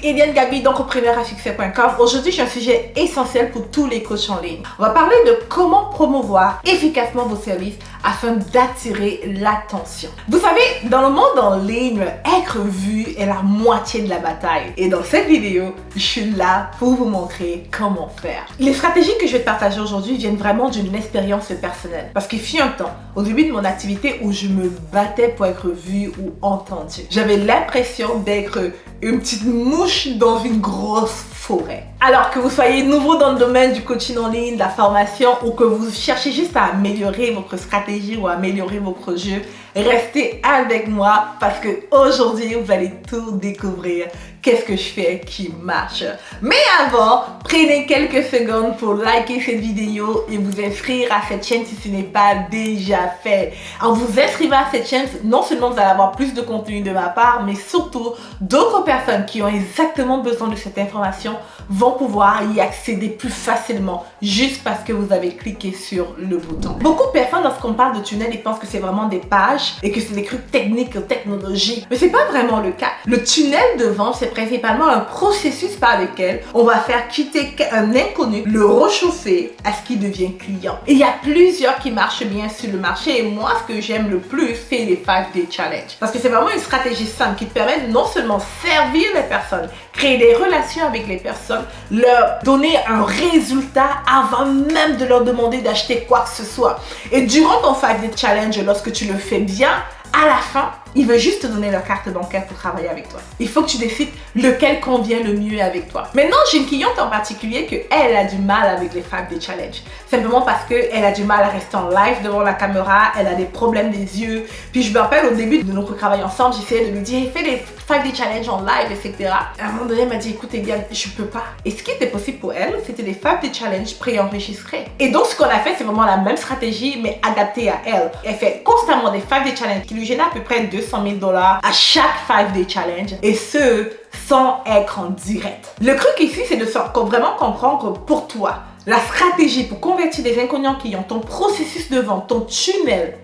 Eliane Gabi d'entrepreneurasuccès.com. Aujourd'hui, j'ai un sujet essentiel pour tous les coachs en ligne. On va parler de comment promouvoir efficacement vos services afin d'attirer l'attention. Vous savez, dans le monde en ligne, être vu est la moitié de la bataille. Et dans cette vidéo, je suis là pour vous montrer comment faire. Les stratégies que je vais te partager aujourd'hui viennent vraiment d'une expérience personnelle. Parce qu'il fut un temps, au début de mon activité, où je me battais pour être vue ou entendue. J'avais l'impression d'être une petite mouche dans une grosse forêt. Alors que vous soyez nouveau dans le domaine du coaching en ligne, de la formation, ou que vous cherchez juste à améliorer votre stratégie ou à améliorer votre jeu, restez avec moi parce que aujourd'hui vous allez tout découvrir. Qu'est-ce que je fais qui marche? Mais avant, prenez quelques secondes pour liker cette vidéo et vous inscrire à cette chaîne si ce n'est pas déjà fait. En vous inscrivant à cette chaîne, non seulement vous allez avoir plus de contenu de ma part, mais surtout d'autres personnes qui ont exactement besoin de cette information vont pouvoir y accéder plus facilement juste parce que vous avez cliqué sur le bouton. Beaucoup de personnes, lorsqu'on parle de tunnel, ils pensent que c'est vraiment des pages et que c'est des trucs techniques ou technologiques. Mais c'est pas vraiment le cas. Le tunnel de vente, c'est principalement un processus par lequel on va faire quitter un inconnu, le réchauffer à ce qui devient client. Et il y a plusieurs qui marchent bien sur le marché et moi, ce que j'aime le plus, c'est les 5-Day Challenge. Parce que c'est vraiment une stratégie simple qui te permet de non seulement servir les personnes, créer des relations avec les personnes, leur donner un résultat avant même de leur demander d'acheter quoi que ce soit. Et durant ton 5-Day Challenge, lorsque tu le fais bien, à la fin, ils veulent juste te donner leur carte bancaire pour travailler avec toi. Il faut que tu décides lequel convient le mieux avec toi. Maintenant, j'ai une cliente en particulier que elle a du mal avec les 5-Day Challenge. Simplement parce qu'elle a du mal à rester en live devant la caméra, elle a des problèmes des yeux. Puis je me rappelle au début de notre travail ensemble, j'essayais de lui dire, fais les 5-Day Challenge en live, etc. À un moment donné, elle m'a dit, écoute Eliane, je peux pas. Et ce qui était possible pour elle, c'était des 5-Day Challenge préenregistrés. Et donc, ce qu'on a fait, c'est vraiment la même stratégie, mais adaptée à elle. Elle fait constamment des 5-Day Challenge qui lui génèrent à peu près 200 000 $ à chaque 5-Day Challenge. Et ce, sans être en direct. Le truc ici, c'est de vraiment comprendre que pour toi, la stratégie pour convertir des inconnus en clients, ton processus de vente, ton tunnel,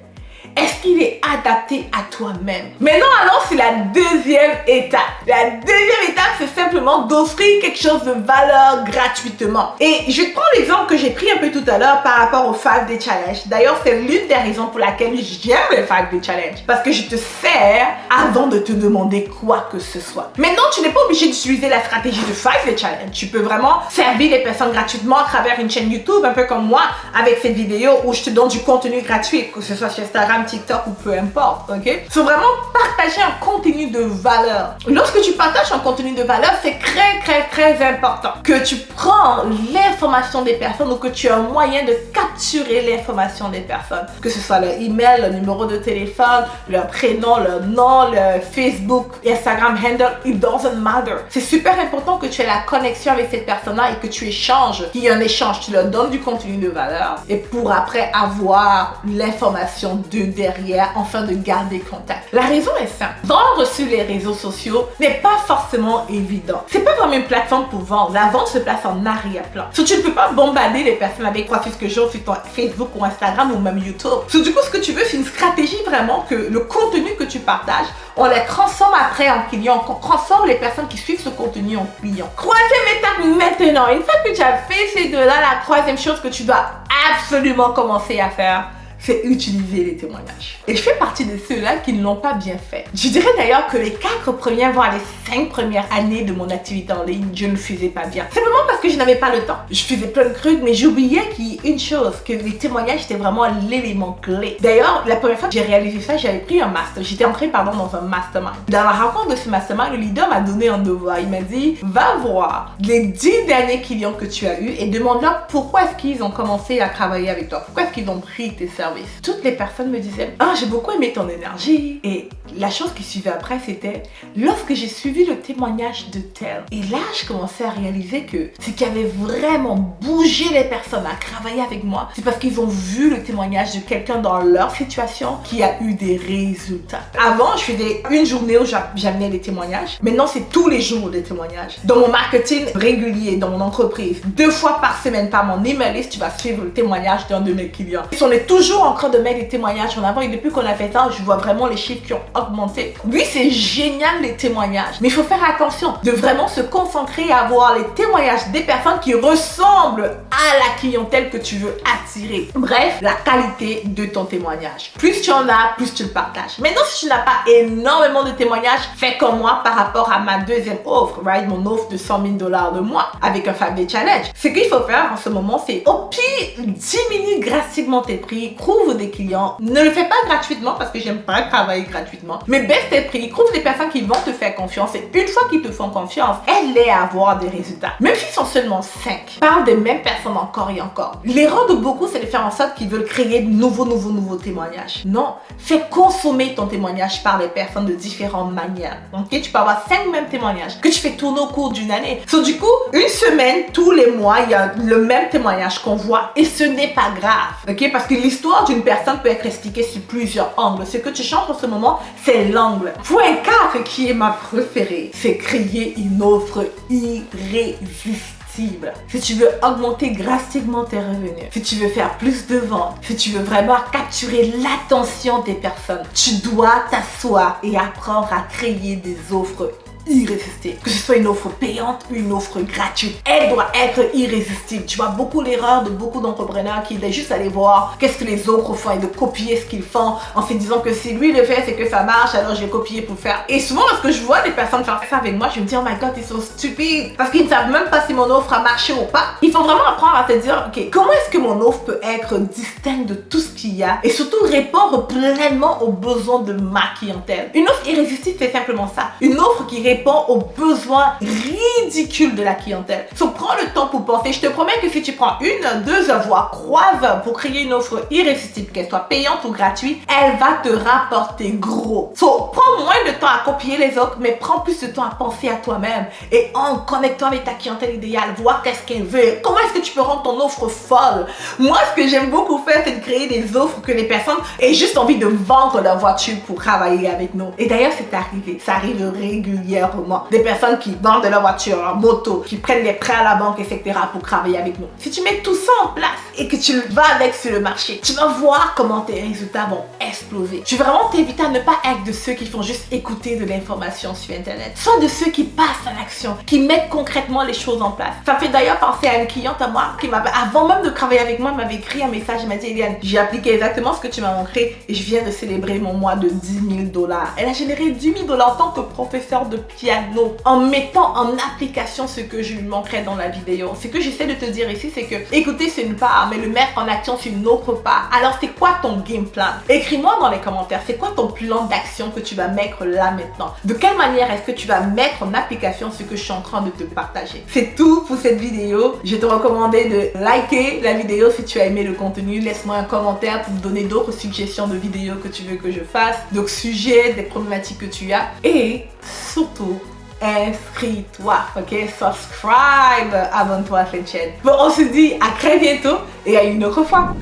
est-ce qu'il est adapté à toi-même? Maintenant, allons sur la deuxième étape. La deuxième étape, c'est simplement d'offrir quelque chose de valeur gratuitement. Et je te prends l'exemple que j'ai pris un peu tout à l'heure par rapport au 5-Day Challenge. D'ailleurs, c'est l'une des raisons pour laquelle j'aime le 5-Day Challenge. Parce que je te sers avant de te demander quoi que ce soit. Maintenant, tu n'es pas obligé d'utiliser la stratégie de 5-Day Challenge. Tu peux vraiment servir les personnes gratuitement à travers une chaîne YouTube, un peu comme moi, avec cette vidéo où je te donne du contenu gratuit, que ce soit sur Instagram, TikTok ou peu importe, ok? C'est vraiment partager un contenu de valeur. Lorsque tu partages un contenu de valeur, c'est très important que tu prends l'information des personnes ou que tu as un moyen de capturer l'information des personnes. Que ce soit leur email, leur numéro de téléphone, leur prénom, leur nom, leur Facebook, Instagram handle, it doesn't matter. C'est super important que tu aies la connexion avec cette personne-là et que tu échanges, qu'il y ait un échange, tu leur donnes du contenu de valeur et pour après avoir l'information de derrière afin de garder contact. La raison est simple. Vendre sur les réseaux sociaux n'est pas forcément évident. C'est pas vraiment une plateforme pour vendre. La vente se place en arrière-plan. So, tu ne peux pas bombarder les personnes avec quoi que jour sur ton Facebook ou Instagram ou même YouTube. So, du coup, ce que tu veux, c'est une stratégie vraiment que le contenu que tu partages, on les transforme après en clients. On transforme les personnes qui suivent ce contenu en clients. Troisième étape maintenant. Une fois que tu as fait ces deux-là, la troisième chose que tu dois absolument commencer à faire, c'est utiliser les témoignages. Et je fais partie de ceux-là qui ne l'ont pas bien fait. Je dirais d'ailleurs que les 4 premières, voire les 5 premières années de mon activité en ligne, je ne faisais pas bien. Simplement parce que je n'avais pas le temps. Je faisais plein de trucs, mais j'oubliais qu'il y a une chose, que les témoignages étaient vraiment l'élément clé. D'ailleurs, la première fois que j'ai réalisé ça, j'avais pris un master. J'étais entrée, dans un mastermind. Dans la rencontre de ce mastermind, le leader m'a donné un devoir. Il m'a dit, va voir les 10 derniers clients que tu as eus et demande-leur pourquoi est-ce qu'ils ont commencé à travailler avec toi. Pourquoi est-ce qu'ils ont pris tes services. Toutes les personnes me disaient, ah, j'ai beaucoup aimé ton énergie. Et la chose qui suivait après, c'était lorsque j'ai suivi le témoignage de tel. Et là, je commençais à réaliser que ce qui avait vraiment bougé les personnes à travailler avec moi, c'est parce qu'ils ont vu le témoignage de quelqu'un dans leur situation qui a eu des résultats. Avant, je faisais une journée où j'amenais les témoignages. Maintenant, c'est tous les jours des témoignages. Dans mon marketing régulier, dans mon entreprise, 2 fois par semaine, par mon email list, tu vas suivre le témoignage d'un de mes clients. On est toujours en train de mettre des témoignages en avant et depuis qu'on a fait ça, je vois vraiment les chiffres qui ont augmenter. Oui, c'est génial les témoignages, mais il faut faire attention de vraiment se concentrer à voir les témoignages des personnes qui ressemblent à la clientèle que tu veux attirer. Bref, la qualité de ton témoignage. Plus tu en as, plus tu le partages. Maintenant, si tu n'as pas énormément de témoignages, fais comme moi par rapport à ma deuxième offre, right? Mon offre de 100 000 $ le mois avec un 5-day challenge. Ce qu'il faut faire en ce moment, c'est au pire, diminue drastiquement tes prix, trouve des clients. Ne le fais pas gratuitement parce que j'aime pas travailler gratuitement, mais baisse tes prix, trouve des personnes qui vont te faire confiance et une fois qu'ils te font confiance, aide-les à avoir des résultats. Même s'ils sont seulement 5, parle des mêmes personnes encore et encore. L'erreur de beaucoup, c'est de faire en sorte qu'ils veulent créer de nouveaux témoignages. Non, fais consommer ton témoignage par les personnes de différentes manières. Ok, tu peux avoir 5 mêmes témoignages que tu fais tourner au cours d'une année. So, du coup, une semaine, tous les mois, il y a le même témoignage qu'on voit et ce n'est pas grave. Ok, parce que l'histoire d'une personne peut être expliquée sur plusieurs angles. Ce que tu changes en ce moment, c'est l'angle. Point 4 qui est ma préférée, c'est créer une offre irrésistible. Si tu veux augmenter drastiquement tes revenus, si tu veux faire plus de ventes, si tu veux vraiment capturer l'attention des personnes, tu dois t'asseoir et apprendre à créer des offres irrésistible. Que ce soit une offre payante ou une offre gratuite, elle doit être irrésistible. Tu vois beaucoup l'erreur de beaucoup d'entrepreneurs qui est juste aller voir qu'est-ce que les autres font et de copier ce qu'ils font en se disant que si lui le fait, c'est que ça marche, alors je vais copier pour faire. Et souvent, lorsque je vois des personnes faire ça avec moi, je me dis, oh my god, ils sont stupides parce qu'ils ne savent même pas si mon offre a marché ou pas. Il faut vraiment apprendre à se dire, ok, comment est-ce que mon offre peut être distincte de tout ce qu'il y a et surtout répondre pleinement aux besoins de ma clientèle. Une offre irrésistible, c'est simplement ça. Une offre qui répond aux besoins ridicules de la clientèle. Donc, prends le temps pour penser. Je te promets que si tu prends 1, 2 voire 3 heures pour créer une offre irrésistible, qu'elle soit payante ou gratuite, elle va te rapporter gros. Donc, prends moins de temps à copier les autres, mais prends plus de temps à penser à toi-même et en connectant avec ta clientèle idéale, voir qu'est-ce qu'elle veut. Comment est-ce que tu peux rendre ton offre folle? Moi, ce que j'aime beaucoup faire, c'est de créer des offres que les personnes aient juste envie de vendre leur voiture pour travailler avec nous. Et d'ailleurs, c'est arrivé. Ça arrive régulièrement. Des personnes qui vendent leur voiture, leur moto, qui prennent des prêts à la banque, etc. pour travailler avec nous. Si tu mets tout ça en place et que tu vas avec sur le marché, tu vas voir comment tes résultats vont exploser. Je vais vraiment t'inviter à ne pas être de ceux qui font juste écouter de l'information sur Internet. Sois de ceux qui passent à l'action, qui mettent concrètement les choses en place. Ça me fait d'ailleurs penser à une cliente à moi qui m'avait, avant même de travailler avec moi, m'avait écrit un message. Elle m'a dit, Eliane, j'ai appliqué exactement ce que tu m'as montré et je viens de célébrer mon mois de 10 000 $. Elle a généré 10 000 $ en tant que professeur de piano en mettant en application ce que je lui montrais dans la vidéo. Ce que j'essaie de te dire ici, c'est que écouter c'est une part, mais le mettre en action c'est une autre part. Alors c'est quoi ton game plan? Écris-moi dans les commentaires, c'est quoi ton plan d'action que tu vas mettre là maintenant? De quelle manière est-ce que tu vas mettre en application ce que je suis en train de te partager? C'est tout pour cette vidéo. Je te recommandais de liker la vidéo si tu as aimé le contenu. Laisse-moi un commentaire pour me donner d'autres suggestions de vidéos que tu veux que je fasse, d'autres sujets, des problématiques que tu as. Et surtout, inscris-toi, ok? Subscribe, abonne-toi à cette chaîne. Bon, on se dit à très bientôt et à une autre fois.